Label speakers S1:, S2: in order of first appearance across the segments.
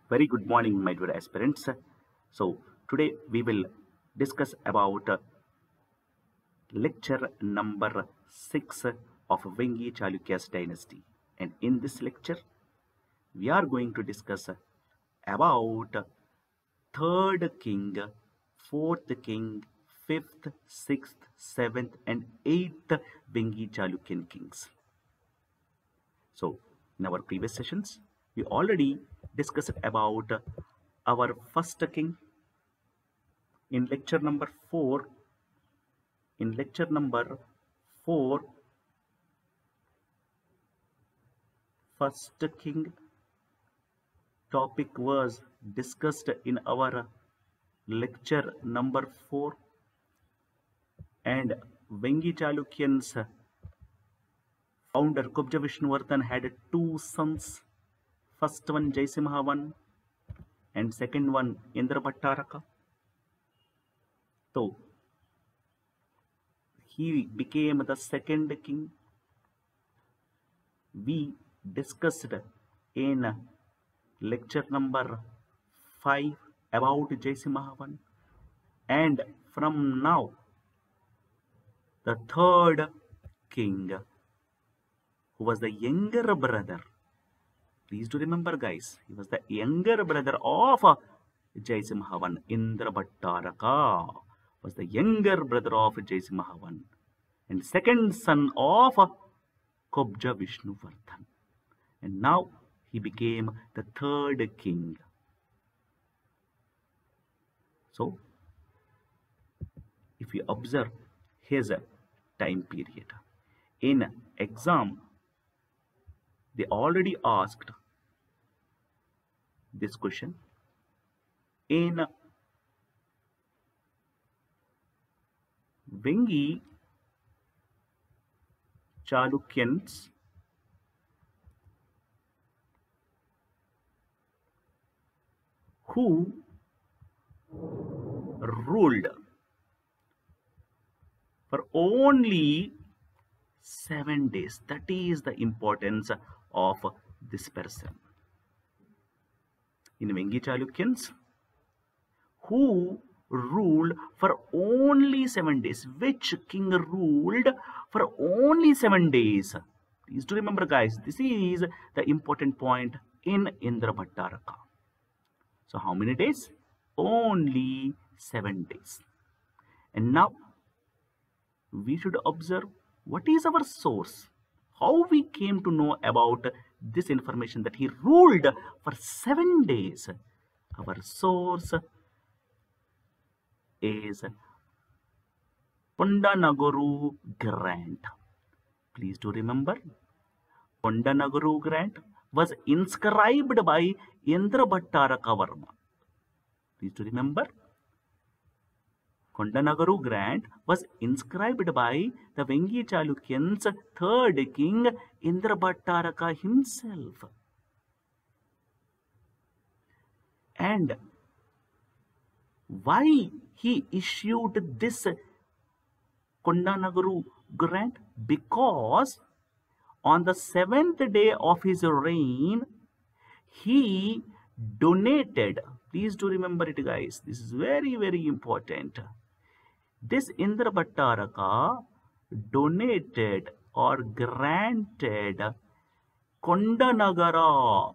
S1: Very good morning, my dear aspirants. So, today we will discuss about lecture number 6 of Vengi Chalukya's dynasty. And in this lecture, we are going to discuss about third king, fourth king, fifth, sixth, seventh, and eighth Vengi Chalukyan kings. So, in our previous sessions, we already discussed about our first king. In lecture number 4, first king topic was discussed in our lecture number 4, and Vengi Chalukyans founder Kubja Vishnuvardhan had two sons. First one Jaisimha I and second one Indra Bhattaraka. So he became the second king. We discussed in lecture number 5 about Jaisimha I, and from now the third king, who was the younger brother, please do remember guys, he was the younger brother of Jaisimha I. Indra Bhattaraka was the younger brother of Jaisimha I and second son of Kubja Vishnuvardhan, and now he became the third king. So if you observe his time period, in exam they already asked this question. In Vengi Chalukyans who ruled for only 7 days. That is the importance of this person. In Vengi Chalukyans, who ruled for only 7 days? Which king ruled for only 7 days? Please do remember guys, this is the important point in Indra Bhattaraka. So how many days? Only 7 days. And now we should observe what is our source, how we came to know about this information that he ruled for 7 days. Our source is Kondanagaru grant. Please do remember, Kondanagaru grant was inscribed by Indra Bhattaraka Varma. Please do remember, Kondanagaru grant was inscribed by the Vengi Chalukyans' third king Indra Bhattaraka himself. And why he issued this Kondanagaru grant? Because on the 7th day of his reign, he donated, please do remember it guys, this is very, very important. This Indra Bhattaraka donated or granted Kondanagara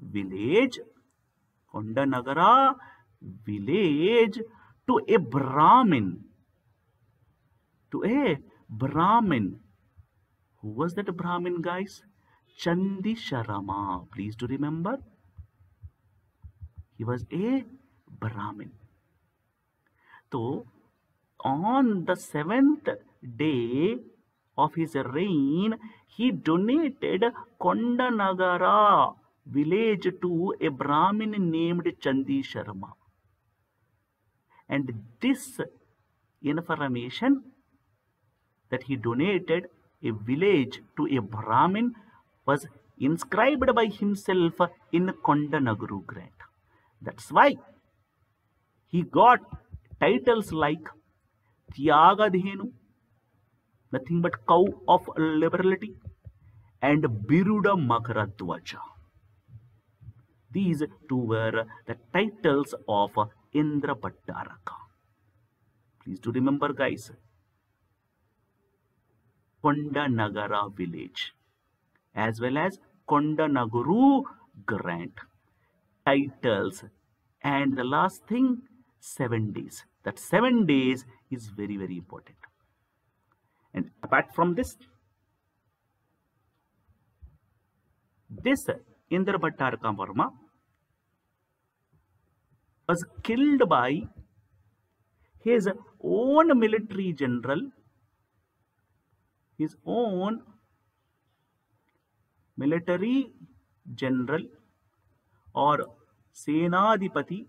S1: village to a Brahmin. Who was that Brahmin guys? Chandi Sharma. Please do remember, he was a Brahmin. So on the 7th day of his reign, he donated Kondanagara village to a Brahmin named Chandi Sharma. And this information that he donated a village to a Brahmin was inscribed by himself in Kondanagaru grant. That's why he got titles like Tyagadhenu, nothing but cow of liberality, and Biruda Makaradwaja. These two were the titles of Indrabhattaraka. Please do remember, guys. Kondanagara village as well as Kondanagaru grant. Titles. And the last thing, 7 days. That 7 days is very, very important. And apart from this Indrabhattaraka Varma was killed by his own military general, or Senadipati,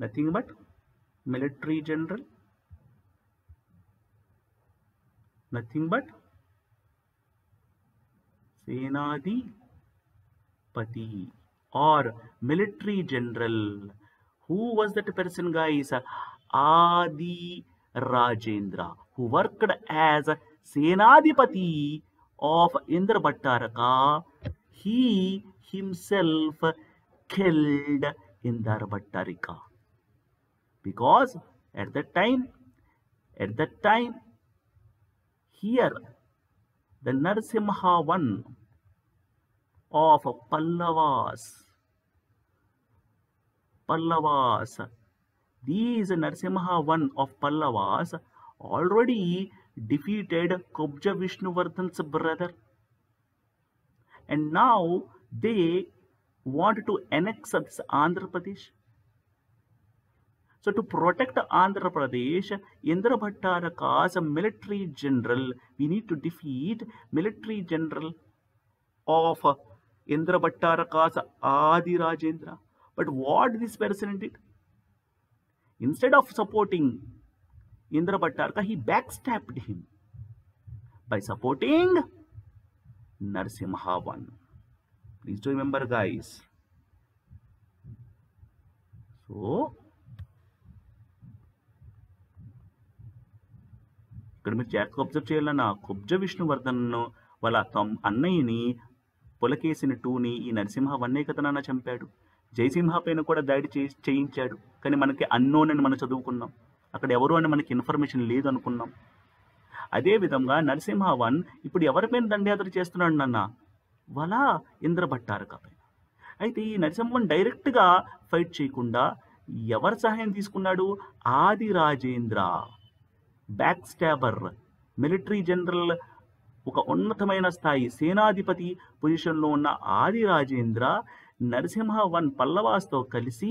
S1: nothing but military general, nothing but Senadipati or military general. Who was that person, guys? Adi Rajendra, who worked as Senadipati of Indrabhattaraka. He himself killed Indrabhattarika because at that time here the Narasimha I of Pallavas, these Narasimha I of Pallavas already defeated Kubja Vishnuvardhan's brother, and now they want to annex this Andhra Pradesh. So to protect Andhra Pradesh, Indrabhattaraka's military general, we need to defeat military general of Indrabhattaraka's Adi Rajendra. But what this person did? Instead of supporting Indrabhattaraka, he backstabbed him by supporting Narasimha I. Please do remember, guys. So ఇక్కడ మీరు జాగ్రత్తగా observe చేయాలన్నా, కుబ్జ విష్ణువర్ధన్ వాళ్ళ అన్నయ్యని పులకేసిన టూని ఈ నరసింహ వన్నే కథనాన్న చంపాడు. జయసింహ పైన కూడా దాడి చేయించాడు. కానీ మనకి అన్నోన్ అని మనం చదువుకున్నాం. అక్కడ ఎవరు అని మనకి ఇన్ఫర్మేషన్ లేదు అనుకున్నాం. అదేవిధంగా నరసింహ వన్ ఇప్పుడు ఎవరిపైన దండయాత్ర చేస్తున్నాడు నాన్న? వాళ్ళ ఇంద్రభట్టారక పైన. అయితే ఈ నరసింహన్ డైరెక్ట్గా ఫైట్ చేయకుండా ఎవరి సహాయం తీసుకున్నాడు? ఆది రాజేంద్ర, బ్యాక్ స్టాబర్, మిలిటరీ జనరల్, ఒక ఉన్నతమైన స్థాయి సేనాధిపతి పొజిషన్లో ఉన్న ఆది రాజేంద్ర నరసింహ వన్ పల్లవాస్తో కలిసి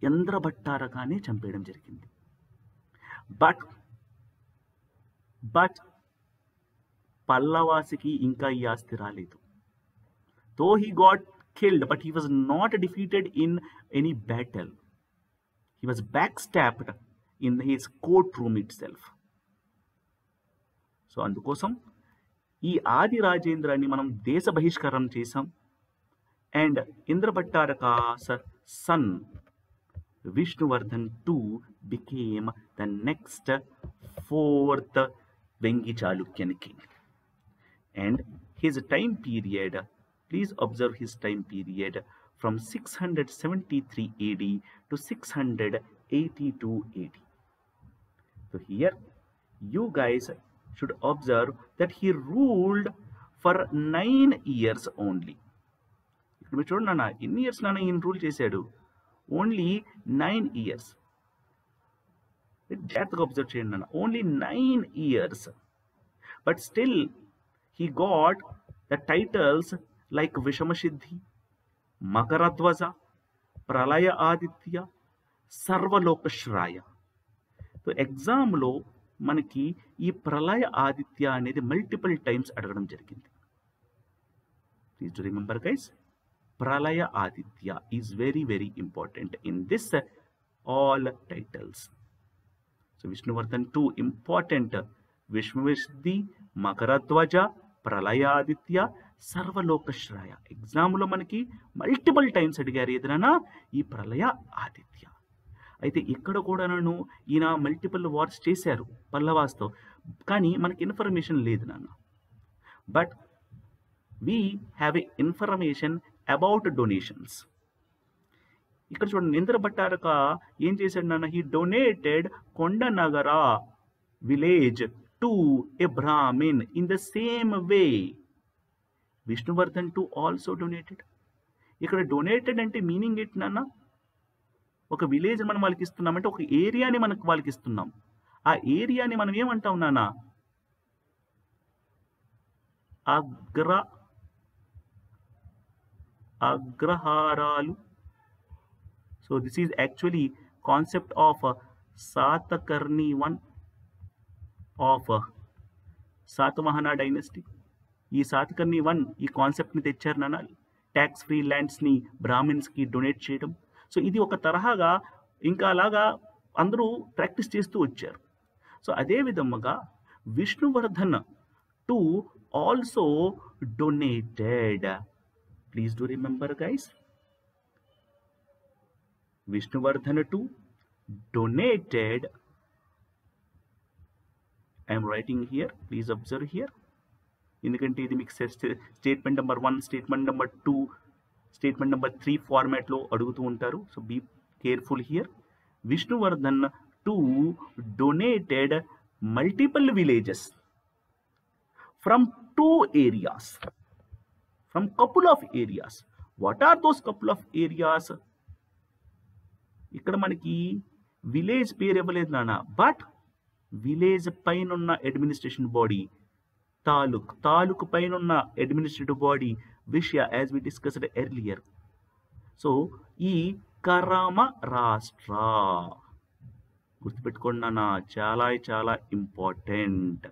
S1: ఇంద్రభట్టారకాన్ని చంపేయడం జరిగింది. బట్ పల్లవాసికి ఇంకా ఈ ఆస్తి రాలేదు. తో he got killed, but he was not defeated in any battle. He was backstabbed in his courtroom itself. So అందుకోసం ఈ ఆది రాజేంద్రాన్ని మనం దేశ బహిష్కరణ చేశాం. And Indrabhattaraka's son Vishnuvardhan II became the next fourth Vengi Chalukyan king. And his time period, please observe his time period from 673 AD to 682 AD. So here you guys should observe that he ruled for 9 years only. ఇక్కడ మీరు చూడండి నాన్న, ఎన్ని years నాన్న ఈయన rule చేశాడు? Only 9 years. జాగ్రత్తగా observe చేయండి నాన్న, only 9 years. But still he got the titles like Vishamasiddhi, Makaradwaja, Pralaya Aditya, Sarvalokashraya. So ఎగ్జామ్లో మనకి ఈ ప్రళయ ఆదిత్య అనేది మల్టిపుల్ టైమ్స్ అడగడం జరిగింది. Please to remember guys, Pralaya Aditya is very very important in this all titles. So Vishnuvardhan II important, Vishwasiddhi, Makaradhwaja, Pralaya Aditya, సర్వలోకశ్రాయ. ఎగ్జామ్లో మనకి multiple times అడిగారు ఏదైనా ఈ ప్రళయ ఆదిత్య. అయితే ఇక్కడ కూడా నన్ను ఈయన మల్టిపుల్ వార్స్ చేశారు పల్లవాస్తో, కానీ మనకి ఇన్ఫర్మేషన్ లేదు నాన్న. But we have a information about donations. ఇక్కడ చూడండి, ఇంద్రభట్టారక ఏం చేశాడు నాన్న? He donated Kondanagara village to a brahmin in the same way Vishnuvardhan to also donated. ఇక్కడ డొనేటెడ్ అంటే మీనింగ్ ఏంటి నాన్న? ఒక విలేజ్ మనం వాళ్ళకి ఇస్తున్నామంటే ఒక ఏరియాని మనకు వాళ్ళకి ఇస్తున్నాం. ఆ ఏరియాని మనం ఏమంటాం నాన్న? అగ్రహారాలు. So this is actually concept of Satakarni one of Satavahana dynasty. ఈ శాతకర్ణి వన్ ఈ కాన్సెప్ట్ని తెచ్చారు నాన్న, ట్యాక్స్ ఫ్రీ ల్యాండ్స్ని బ్రాహ్మిన్స్కి డొనేట్ చేయడం. సో ఇది ఒక తరహాగా ఇంకా అలాగా అందరూ ప్రాక్టీస్ చేస్తూ వచ్చారు. సో అదే విధముగా Vishnuvardhan to also donated. Please do remember guys, Vishnuvardhan to donated. I'm writing here, please observe here. ఎందుకంటే ఇది మీకు statement number 1, statement number 2, statement number 3 ఫార్మాట్లో అడుగుతూ ఉంటారు. So be careful here. Vishnuvardhan to donated multiple villages from 2 areas, from couple of areas. What are those couple of areas? ఇక్కడ మనకి village పేరు ఇవ్వలేదు నాన్న, బట్ విలేజ్ పైన ఉన్న అడ్మినిస్ట్రేషన్ బాడీ తాలూక్ పైన ఉన్న అడ్మినిస్ట్రేటివ్ బాడీ విషయ, as we discussed earlier. So ఈ కరమ రాష్ట్ర గుర్తుపెట్టుకోండి నాన్న, చాలా చాలా ఇంపార్టెంట్.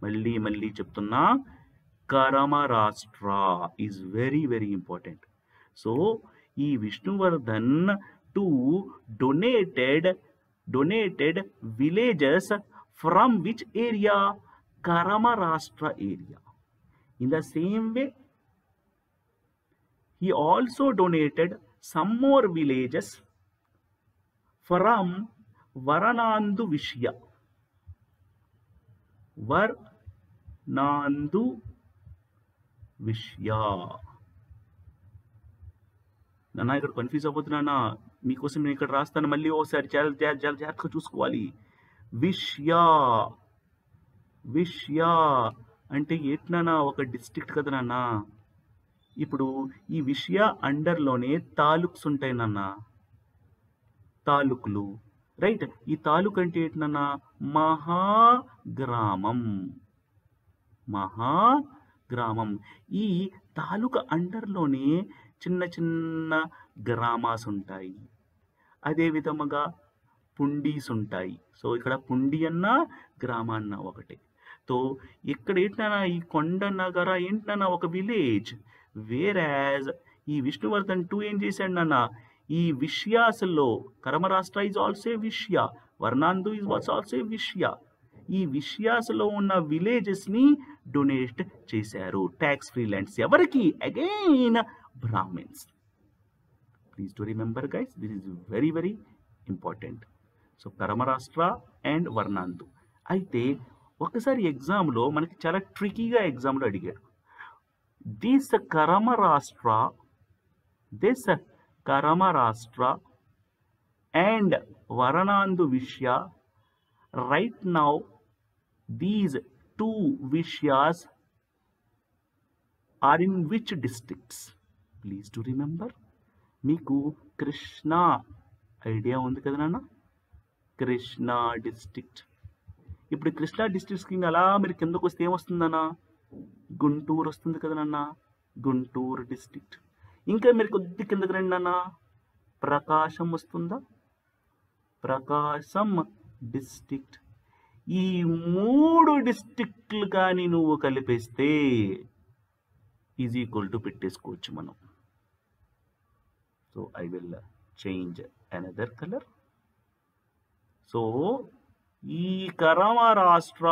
S1: మళ్ళీ చెప్తున్నా, Karamarashtra is very very important. So ఈ Vishnuvardhan to donated villages from which area? Karamarashtra area. In the same way, he also donated some more villages from Varanandu Vishya. Varanandu Vishya. నాన్న ఇక్కడ కన్ఫ్యూజ్ అవ్వద్దునా, మీకోసం నేను ఇక్కడ రాస్తాను, మళ్ళీ ఓసారి చాలా జాగ్రత్తగా చూసుకోవాలి. విష్య అంటే ఏంటన్నా? ఒక డిస్ట్రిక్ట్ కదా నాన్న. ఇప్పుడు ఈ విషయ అండర్లోనే తాలూక్స్ ఉంటాయి నాన్న, తాలూకులు, రైట్? ఈ తాలూక్ అంటే ఏంటన్నా? మహాగ్రామం. ఈ తాలూకా అండర్లోనే చిన్న చిన్న గ్రామాస్ ఉంటాయి. అదే విధముగా పుండీస్ ఉంటాయి. సో ఇక్కడ పుండి అన్న గ్రామాన్న ఒకటే. సో ఇక్కడ ఏంటన్నా? ఈ కొండ నగర ఏంటన్నా? ఒక విలేజ్. వేరాజ్ ఈ విష్ణువర్ధన్ 2 ఏం చేశాడు నాన్న? ఈ విషయాసలో కరమరాష్ట్ర ఈజ్ ఆల్సో విషయ, వర్ణాందు ఈజ్ ఆల్సో విషయ. ఈ విషయాసలో ఉన్న విలేజెస్ ని డొనేట్ చేశారు, ట్యాక్స్ ఫ్రీ ల్యాండ్స్. ఎవరికి? Again brahmins. Please to remember guys, this is very very important. So Karamarashtra and Varnandu. అయితే ఒకసారి ఎగ్జామ్లో మనకి చాలా ట్రికీగా ఎగ్జామ్లో అడిగాడు, దిస్ కరమరాష్ట్ర అండ్ వరణాందు విషయ, రైట్ నౌ దీస్ 2 విషయాస్ are in which districts? Please to remember. మీకు కృష్ణా ఐడియా ఉంది కదా నాన్న? కృష్ణా డిస్ట్రిక్ట్. ఇప్పుడు కృష్ణా డిస్ట్రిక్ట్కి అలా మీరు కిందకు వస్తే ఏమొస్తుందన్న? గుంటూరు వస్తుంది కదా నాన్న, గుంటూరు డిస్ట్రిక్ట్. ఇంకా మీరు కొద్ది కిందకి రండి నాన్న, ప్రకాశం వస్తుందా? ప్రకాశం డిస్ట్రిక్ట్. ఈ 3 డిస్ట్రిక్ట్లు కానీ నువ్వు కలిపేస్తే ఈజ్ ఈక్వల్ టు పెట్టేసుకోవచ్చు మనం. So I will change another colour. So ఈ కరమరాష్ట్ర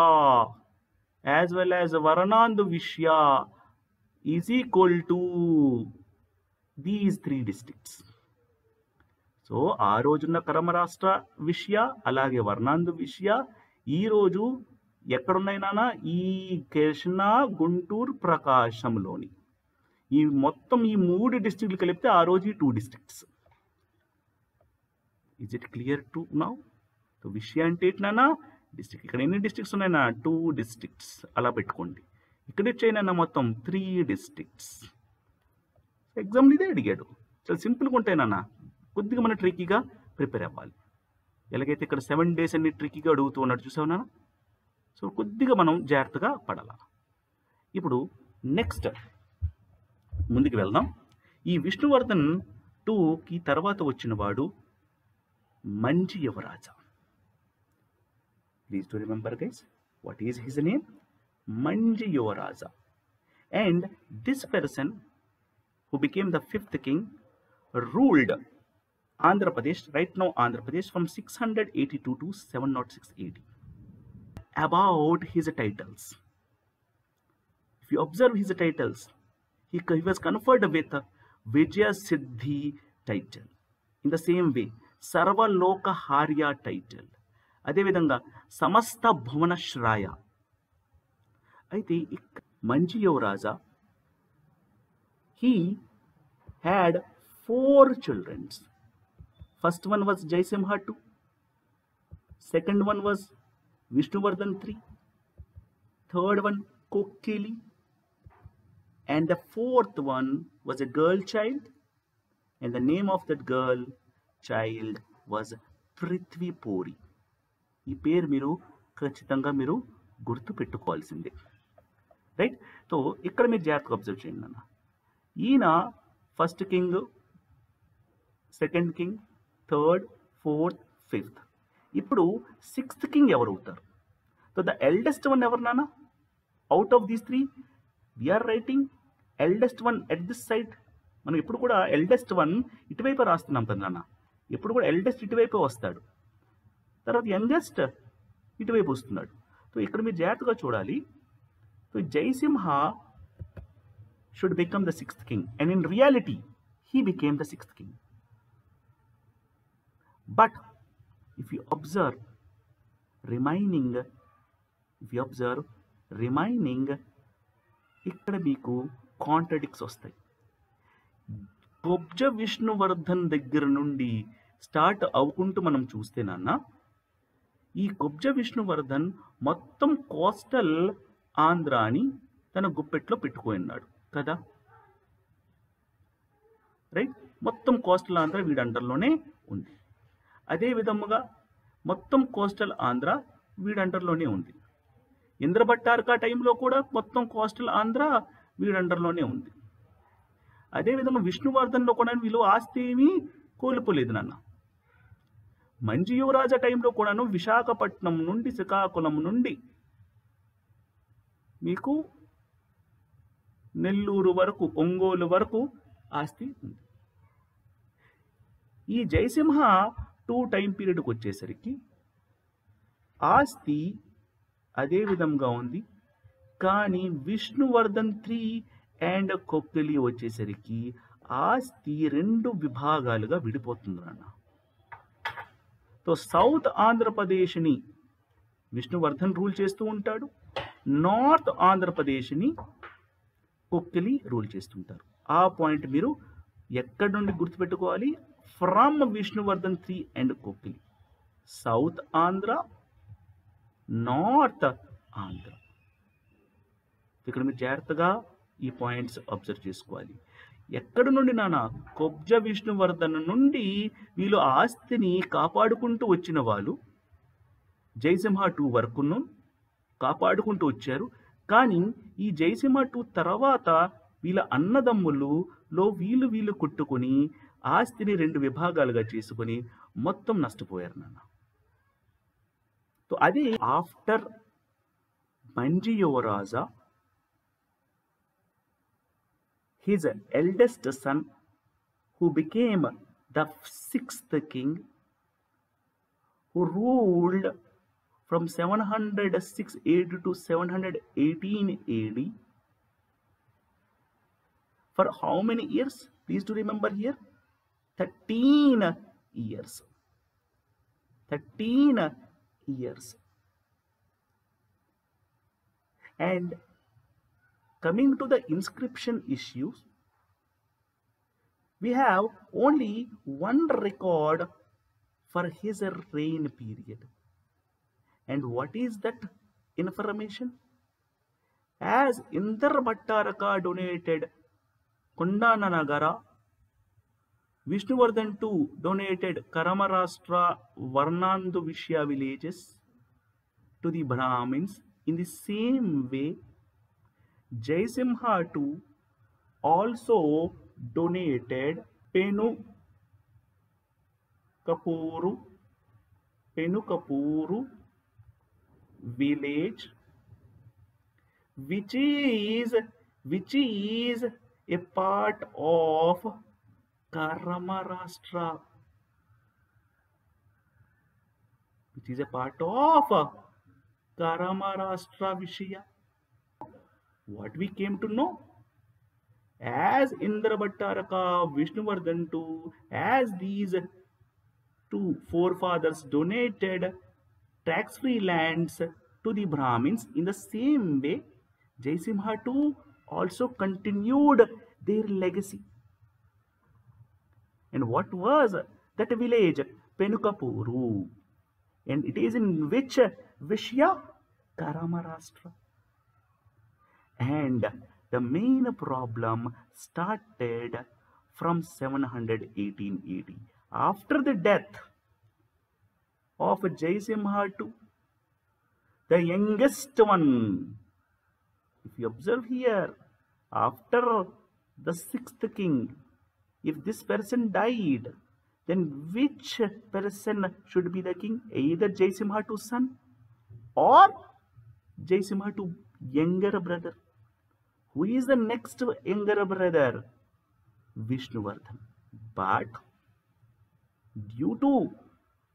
S1: యాజ్ వెల్ యాజ్ వరణాందు విషయ is equal to these 3 districts. So ఆ రోజున్న కరమ రాష్ట్ర విషయ అలాగే వర్ణాంధు విషయ ఈరోజు ఎక్కడున్నాయి నాన్న? ఈ కృష్ణా, గుంటూరు, ప్రకాశంలోని ఈ మొత్తం ఈ 3 డిస్ట్రిక్ట్లు కలిపితే ఆ రోజు ఈ 2 districts. Is it clear to now? So విషయ అంటే ఏంటన్నా? డిస్ట్రిక్ట్. ఇక్కడ ఎన్ని డిస్ట్రిక్ట్స్ ఉన్నాయన్నా? 2 districts. అలా పెట్టుకోండి. ఇక్కడ ఇచ్చేయనన్నా మొత్తం 3 districts. ఎగ్జామ్లో ఇదే అడిగాడు. చాలా సింపుల్గా ఉంటాయినన్నా, కొద్దిగా మనం ట్రిక్కీగా ప్రిపేర్ అవ్వాలి. ఎలాగైతే ఇక్కడ 7 days అన్ని ట్రిక్కీగా అడుగుతూ ఉన్నాడు చూసావు నాన్న. సో కొద్దిగా మనం జాగ్రత్తగా పడాలి. ఇప్పుడు నెక్స్ట్ ముందుకు వెళ్దాం. ఈ విష్ణువర్ధన్ 2కి తర్వాత వచ్చిన వాడు Manchi Yuvaraja. Please to remember guys, what is his name? Manchi Yuvaraja. And this person who became the 5th king ruled Andhra Pradesh, right now Andhra Pradesh, from 682 to 706 AD. About his titles, if you observe his titles, he was conferred with Vijaya Siddhi title. In the same way, Sarva Loka Harya title. అదే విధంగా సమస్త భువన శ్రాయ. అయితే మంచి యువరాజా, he had 4 children. First one was Jaisimha II, second one was Vishnuvardhan III, third one Kokili, and the 4th one was a girl child, and the name of that girl child was Prithvipuri. ఈ పేరు మీరు ఖచ్చితంగా మీరు గుర్తు పెట్టుకోవాల్సిందే, right? So ఇక్కడ మీరు జాగ్రత్తగా observe చేయండి అన్న. ఈయన 1st king, 2nd king, 3rd, 4th, 5th. ఇప్పుడు 6th king ఎవరు అవుతారు? సో ద ఎల్డెస్ట్ వన్ ఎవరు నాన్న? Out of these 3 we're writing eldest one at this side. మనం ఇప్పుడు కూడా ఎల్డెస్ట్ వన్ ఇటువైపు రాస్తున్నాం కదా నాన్న. ఇప్పుడు కూడా ఎల్డెస్ట్ ఇటువైపు వస్తాడు, తర్వాత యంగెస్ట్ ఇటువైపు వస్తున్నాడు. సో ఇక్కడ మీరు జాగ్రత్తగా చూడాలి. So Jayasimha should become the 6th king, and in reality he became the 6th king. But if you observe remaining ఇక్కడ మీకు కాంట్రడిక్ట్స్ వస్తాయి. కొబ్జ విష్ణువర్ధన్ దగ్గర నుండి స్టార్ట్ అవ్వుకుంటూ మనం చూస్తే నాన్న, ఈ కొబ్జ విష్ణువర్ధన్ మొత్తం కోస్టల్ ఆంధ్రాని తన గుప్పెట్లో పెట్టుకున్నాడు కదా, రైట్? మొత్తం కోస్టల్ ఆంధ్ర వీడి అండర్లోనే ఉంది. అదే విధముగా మొత్తం కోస్టల్ ఆంధ్ర వీడి అండర్లోనే ఉంది. ఇంద్రభట్టారక టైంలో కూడా మొత్తం కోస్టల్ ఆంధ్ర వీడి అండర్లోనే ఉంది. అదేవిధంగా విష్ణువర్ధన్లో కూడా వీళ్ళు ఆస్తి ఏమీ కోల్పోలేదు నాన్న. మంచి యువరాజా టైంలో కూడాను విశాఖపట్నం నుండి శ్రీకాకుళం నుండి మీకు నెల్లూరు వరకు, ఒంగోలు వరకు ఆస్తి ఉంది. ఈ జయసింహ 2 టైం పీరియడ్కి వచ్చేసరికి ఆస్తి అదే విధంగా ఉంది, కానీ విష్ణువర్ధన్ 3 అండ్ కొక్కిలి వచ్చేసరికి ఆస్తి 2 విభాగాలుగా విడిపోతుంది అన్న. సో సౌత్ ఆంధ్రప్రదేశ్ని విష్ణువర్ధన్ రూల్ చేస్తూ ఉంటాడు, నార్త్ ఆంధ్రప్రదేశ్ని కొక్కిలి రూల్ చేస్తుంటారు. ఆ పాయింట్ మీరు ఎక్కడి నుండి గుర్తుపెట్టుకోవాలి? From Vishnuvardhan 3 and Kokkili, south Andhra, north Andhra. ఇక్కడ మీరు జాగ్రత్తగా ఈ పాయింట్స్ అబ్జర్వ్ చేసుకోవాలి. ఎక్కడి నుండి నాన్న? కొబ్జ విష్ణువర్ధన్ నుండి వీళ్ళు ఆస్తిని కాపాడుకుంటూ వచ్చిన వాళ్ళు జయసింహ 2 వరకును కాపాడుకుంటూ వచ్చారు. కానీ ఈ జయసింహ 2 తర్వాత వీళ్ళ అన్నదమ్ములలో వీళ్ళు కొట్టుకొని ఆస్తిని 2 విభాగాలుగా చేసుకొని మొత్తం నష్టపోయారు నాన్న. సో అది ఆఫ్టర్ మంచి యువరాజా, his eldest son, who became the 6th king, who ruled from 706 AD to 718 AD, For how many years? Please do remember here. 13 years. 13 years. And coming to the inscription issues, we have only one record for his reign period. And what is that information? As Indra Bhattaraka donated Kondananagara, Vishnuvardhan II donated Karamarashtra Varnandu Vishya villages to the Brahmins. In the same way, Jaisimha II also donated Penukapuru village, which is a part of Karamarashtra, which is a part of Karamarashtra Vishya. What we came to know? As Indra Bhattaraka, Vishnuvardhan II, as these two forefathers donated tax-free lands to the Brahmins, in the same way, Jaisimha II also continued their legacy. And what was that village? Penukapuru. And it is in which Vishya? Karamarashtra. And the main problem started from 718 AD. After the death of Jaisimha II, the youngest one, if you observe here, after the sixth king, if this person died, then which person should be the king? Either Jaisimha II's son or Jaisimha II's younger brother. Who is the next younger brother? Vishnuvardhan. But due to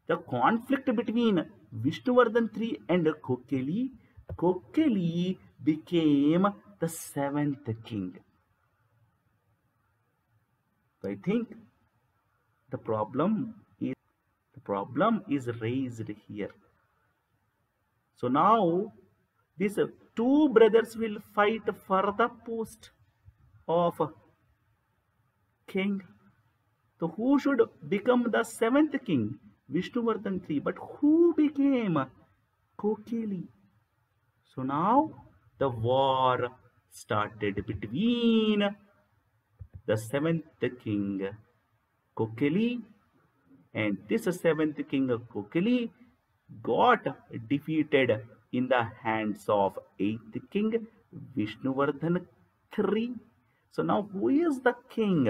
S1: the conflict between Vishnuvardhan III and Kokeli, Kokeli became the seventh king. So I think the problem is raised here. So now these two brothers will fight for the post of king. So who should become the seventh king? Vishnuvardhan III. But who became Kokeli? So now the war started between the seventh king Kokeli, and this seventh king Kokeli got defeated in the hands of eighth king Vishnuvardhan III. So now who is the king?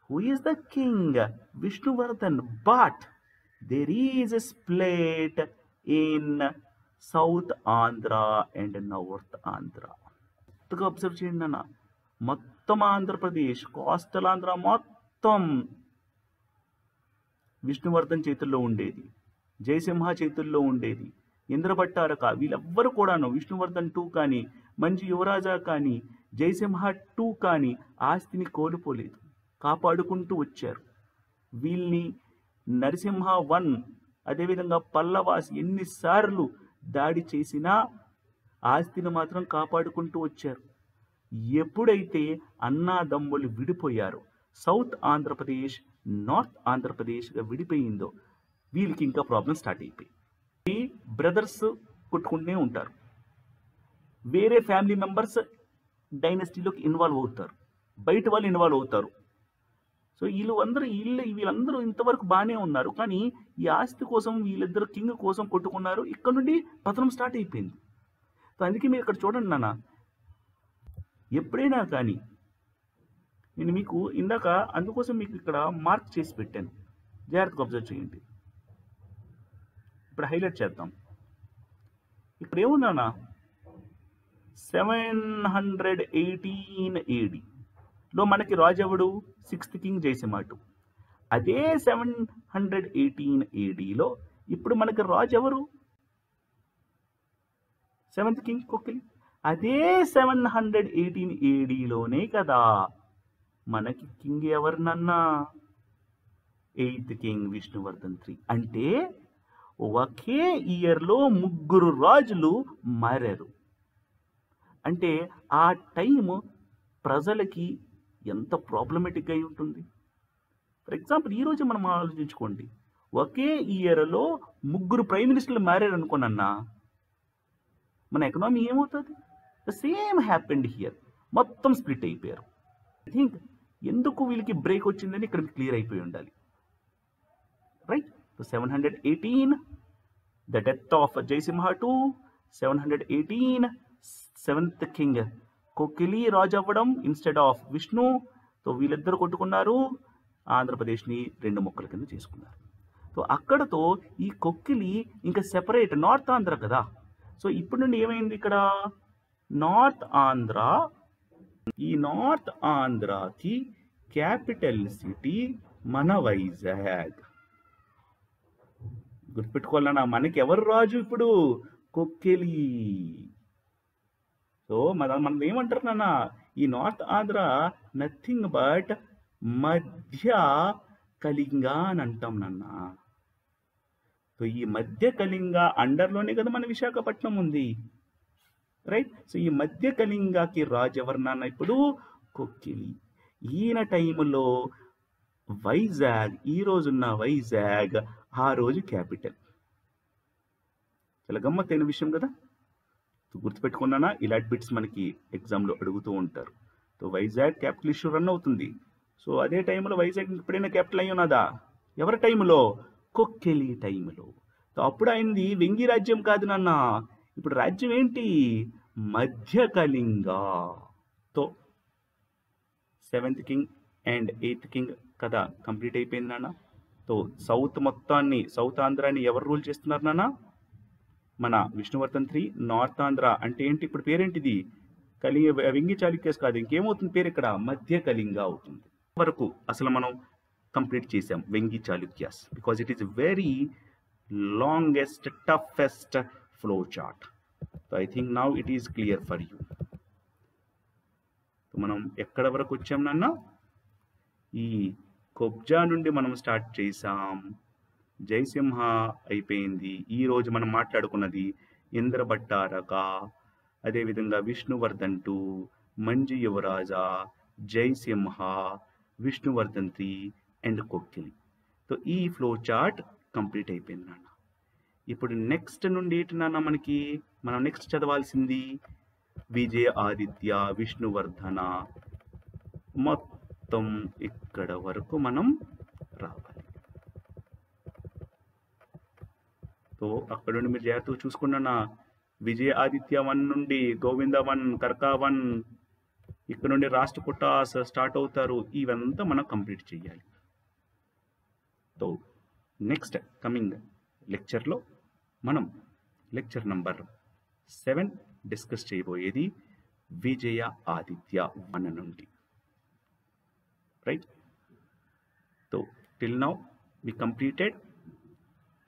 S1: Who is the king? Vishnuvardhan. But there is a split in South Andhra and North Andhra. Observe చేయండి అన్న, మొత్తం Andhra Pradesh coastal Andhra మొత్తం విష్ణువర్ధన్ చేతుల్లో ఉండేది, జయసింహ చేతుల్లో ఉండేది. ఇంద్ర భట్టారక వీళ్ళెవ్వరు కూడాను Vishnuvardhan II కానీ, మంజు యువరాజా కానీ, జయసింహ II కానీ ఆస్తిని కోల్పోలేదు, కాపాడుకుంటూ వచ్చారు. వీళ్ళని నరసింహ I, అదేవిధంగా పల్లవాస్ ఎన్నిసార్లు దాడి చేసినా ఆస్తిని మాత్రం కాపాడుకుంటూ వచ్చారు. ఎప్పుడైతే అన్నాదమ్ములు విడిపోయారో, సౌత్ ఆంధ్రప్రదేశ్ నార్త్ ఆంధ్రప్రదేశ్గా విడిపోయిందో, వీళ్ళకి ఇంకా ప్రాబ్లం స్టార్ట్ అయిపోయి బ్రదర్స్ కొట్టుకుంటూనే ఉంటారు. వేరే ఫ్యామిలీ మెంబర్స్ డైనస్టీలోకి ఇన్వాల్వ్ అవుతారు, బయట వాళ్ళు ఇన్వాల్వ్ అవుతారు. సో వీళ్ళందరూ ఇంతవరకు బాగానే ఉన్నారు, కానీ ఈ ఆస్తి కోసం వీళ్ళిద్దరు కింగ్ కోసం కొట్టుకున్నారు. ఇక్కడ నుండి పతనం స్టార్ట్ అయిపోయింది. సో అందుకే మీరు ఇక్కడ చూడండి నాన్న, ఎప్పుడైనా కానీ నేను మీకు ఇందాక అందుకోసం మీకు ఇక్కడ మార్క్ చేసి పెట్టాను, జాగ్రత్తగా అబ్జర్వ్ చేయండి. ఇప్పుడు హైలైట్ చేద్దాం. ఇక్కడ ఏముందన్నా, 718 AD లో మనకి రాజు ఎవడు? Sixth king Jayasimha II. అదే 718 AD లో ఇప్పుడు మనకి రాజు ఎవరు? Seventh king Kokkili. అదే 718 ఏడీలోనే కదా మనకి కింగ్ ఎవరినన్నా 8th కింగ్ విష్ణువర్ధన్ III. అంటే ఒకే ఇయర్లో 3 రాజులు మారారు. అంటే ఆ టైం ప్రజలకి ఎంత ప్రాబ్లమేటిక్గా అయి ఉంటుంది. ఫర్ ఎగ్జాంపుల్ ఈరోజు మనం ఆలోచించుకోండి, ఒకే ఇయర్లో 3 ప్రైమ్ మినిస్టర్లు మారారు అనుకోనన్నా మన ఎకనామీ ఏమవుతుంది? The same happened here. మొత్తం స్ప్లిట్ అయిపోయారు. ఐ థింక్ ఎందుకు వీళ్ళకి బ్రేక్ వచ్చిందని ఇక్కడ క్లియర్ అయిపోయి ఉండాలి. Right. So 718 the death of Jayasimha II, 718 7th king Kokkili రాజు అవ్వడం ఇన్స్టెడ్ ఆఫ్ విష్ణు. సో వీళ్ళిద్దరు కొట్టుకున్నారు, ఆంధ్రప్రదేశ్ని 2 ముక్కల కింద చేసుకున్నారు. సో అక్కడతో ఈ కొక్కిలి ఇంకా సెపరేట్ నార్త్ ఆంధ్ర కదా. సో ఇప్పుడు నుండి ఏమైంది ఇక్కడ నార్త్ ఆంధ్ర, ఈ నార్త్ ఆంధ్రాకి క్యాపిటల్ సిటీ మన వైజాగ్. గుర్తుపెట్టుకోవాలన్నా మనకి ఎవరు రాజు ఇప్పుడు? కొక్కిలి. సో మనది ఏమంటారు నాన్న, ఈ నార్త్ ఆంధ్ర నథింగ్ బట్ మధ్య కళింగ అని అంటాం నాన్న. సో ఈ మధ్య కళింగ అండర్లోనే కదా మన విశాఖపట్నం ఉంది. రైట్. సో ఈ మధ్య కళింగకి రాజు ఎవరు నాన్న ఇప్పుడు? కొక్కిలి. ఈయన టైంలో వైజాగ్, ఈ రోజున్న వైజాగ్ ఆ రోజు క్యాపిటల్. చాలా గమ్మత్తైన విషయం కదా. గుర్తుపెట్టుకున్నానా? ఇలాంటి బిట్స్ మనకి ఎగ్జామ్లో అడుగుతూ ఉంటారు. So Vizag capital issue run అవుతుంది. సో అదే టైంలో వైజాగ్ ఎప్పుడైనా క్యాపిటల్ అయి ఉన్నదా? ఎవరి టైంలో? కొక్కిలి టైంలో. సో అప్పుడు అయింది వెంగి రాజ్యం కాదు నాన్న. ఇప్పుడు రాజ్యం ఏంటి? మధ్య కళింగతో 7th king and 8th king కదా కంప్లీట్ అయిపోయింది నాన్న. సో సౌత్ మొత్తాన్ని, సౌత్ ఆంధ్రాని ఎవరు రూల్ చేస్తున్నారు నాన్న? మన విష్ణువర్ధన్ III. నార్త్ ఆంధ్ర అంటే ఏంటి ఇప్పుడు పేరేంటిది? వెంగి చాళుక్యస్ కాదు, ఇంకేమవుతుంది పేరు ఇక్కడ? మధ్య కళింగ అవుతుంది. వరకు అసలు మనం కంప్లీట్ చేసాం Vengi Chalukyas, because it is very longest toughest flow chart. So I think now it is clear for you. మనం ఎక్కడ వరకు వచ్చాం నాన్న? ఈ కొబ్జా నుండి మనం స్టార్ట్ చేసాం, జయసింహ అయిపోయింది. ఈరోజు మనం మాట్లాడుకున్నది ఇంద్రభట్టారక, అదేవిధంగా Vishnuvardhan II, Manju Yuvaraja, Jayasimha, Vishnuvardhan III and Kokkili. So ఈ ఫ్లో చార్ట్ కంప్లీట్ అయిపోయింది నాన్న. ఇప్పుడు నెక్స్ట్ నుండి ఏంటి నాన్న మనకి? మనం నెక్స్ట్ చదవాల్సింది విజయ ఆదిత్య, విష్ణువర్ధన, మొత్తం ఇక్కడ వరకు మనం రావాలి. సో అక్కడ నుండి మీరు జాగ్రత్తగా చూసుకున్నా, విజయ ఆదిత్య 1 నుండి గోవింద 1, కర్కా 1, ఇక్కడ నుండి రాష్ట్రకూట స్టార్ట్ అవుతారు. ఇవంతా మనం కంప్లీట్ చేయాలి. సో నెక్స్ట్ కమింగ్ లెక్చర్లో మనం లెక్చర్ నంబర్ 7 డిస్కస్ చేయబోయేది విజయ ఆదిత్య 1 నుండి. Right. So till now we completed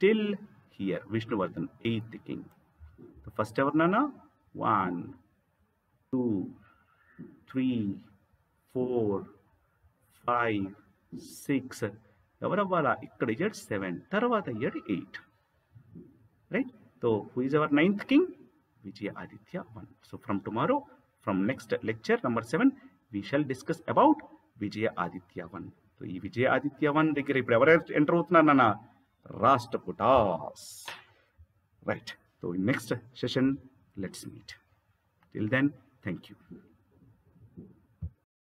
S1: till here Vishnuvardhan 8th king. So first ever nana 1 2 3 4 5 6 ఎవరు అవ్వాలా? ఇక్కడ ఇయర్ 7, తర్వాత year 8. Right. So who is our 9th king? Vijaya Aditya 1. So from tomorrow, from next lecture number 7, we shall discuss about Vijaya Aditya 1. So ఈ విజయ ఆదిత్య 1 దగ్గర ఇప్పుడు ఎవరు enter అవుతున్నారు నాన్న? Rashtrakutas. Right. So next session let's meet. Till then, thank you.